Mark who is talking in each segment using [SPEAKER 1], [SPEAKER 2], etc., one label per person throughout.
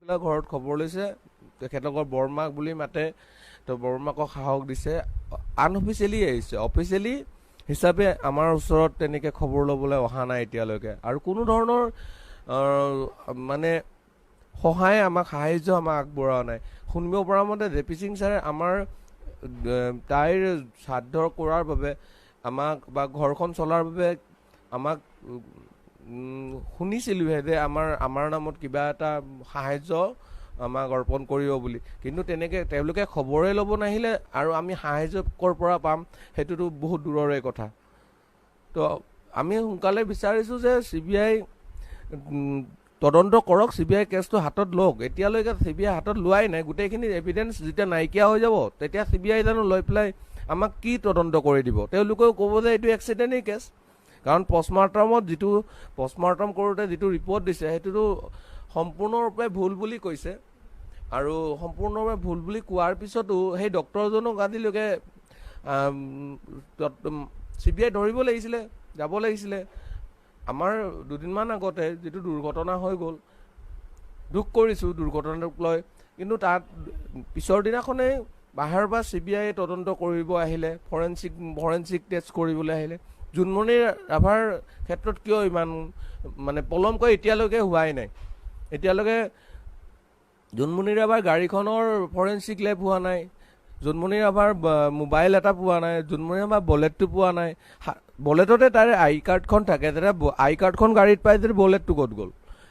[SPEAKER 1] ঘৰত খবৰ লৈছে তেখেতলোকৰ বৰমাক বুলি মাতে তো বৰমাকক সাহস দিছে আনঅফিচিয়েলি আহিছে অফিচিয়েলি হিচাপে আমাৰ ওচৰত তেনেকৈ খবৰ ল'বলৈ অহা নাই এতিয়ালৈকে আৰু কোনো ধৰণৰ মানে সহায় আমাক সাহায্য আমাক আগবঢ়োৱা নাই শুনিব পৰা মতে জেপি সিং ছাৰে আমাৰ তাইৰ শ্ৰাদ্ধ কৰাৰ বাবে আমাক বা ঘৰখন চলাৰ বাবে আমাক শুনিছিলোঁহে যে আমাৰ নামত কিবা এটা সাহায্য আমাক অৰ্পণ কৰিব বুলি কিন্তু তেনেকৈ তেওঁলোকে খবৰে ল'ব নাহিলে আৰু আমি সাহায্য ক'ৰ পৰা পাম সেইটোতো বহুত দূৰৰে কথা তো আমি সোনকালে বিচাৰিছোঁ যে CBI তদন্ত কৰক CBI কেছটো হাতত লওক এতিয়ালৈকে CBI হাতত লোৱাই নাই গোটেইখিনি এভিডেন্স যেতিয়া নাইকিয়া হৈ যাব তেতিয়া CBI জানো লৈ পেলাই আমাক কি তদন্ত কৰি দিব তেওঁলোকেও ক'ব যে এইটো এক্সিডেণ্টেই কেছ কাৰণ পষ্টমাৰ্টম কৰোঁতে যিটো ৰিপৰ্ট দিছে সেইটোতো সম্পূৰ্ণৰূপে ভুল বুলি কৈছে আৰু সম্পূৰ্ণৰূপে ভুল বুলি কোৱাৰ পিছতো সেই ডক্টৰজনক আজিলৈকে CBI ধৰিব লাগিছিলে যাব লাগিছিলে আমাৰ দুদিনমান আগতে যিটো দুৰ্ঘটনা হৈ গ'ল দুখ কৰিছোঁ দুৰ্ঘটনাটোক লৈ কিন্তু তাত পিছৰ দিনাখনেই বাহিৰৰ পৰা CBI তদন্ত কৰিব আহিলে ফৰেনচিক টেষ্ট কৰিবলৈ আহিলে জুনমণি ৰাভাৰ ক্ষেত্ৰত কিয় ইমান মানে পলমকৈ এতিয়ালৈকে হোৱাই নাই এতিয়ালৈকে জুনমণি ৰাভাৰ গাড়ীখনৰ ফৰেনচিক লেব হোৱা নাই জুনমণি ৰাভাৰ মোবাইল এটা পোৱা নাই জুনমণি ৰাভাৰ বলেটটো পোৱা নাই বলেটতে তাৰে আই কাৰ্ডখন থাকে তেতিয়া আই কাৰ্ডখন গাড়ীত পাই যদি বলেটটো ক'ত গ'ল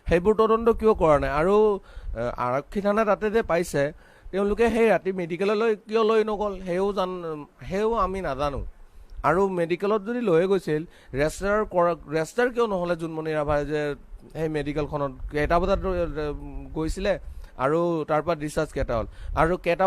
[SPEAKER 1] সেইবোৰ তদন্ত কিয় কৰা নাই আৰু আৰক্ষী থানা তাতে যে পাইছে তেওঁলোকে সেই ৰাতি মেডিকেললৈ কিয় লৈ নগ'ল সেয়াও আমি নাজানো আৰু মেডিকেলত যদি লৈ গৈছিল ৰেজিষ্টাৰ কিয় নহ'লে জুনমণি ৰাভাই যে সেই মেডিকেলখনত কেইটা বজাত গৈছিলে আৰু তাৰ পৰা ডিছচাৰ্জ কেইটা হ'ল আৰু কেইটা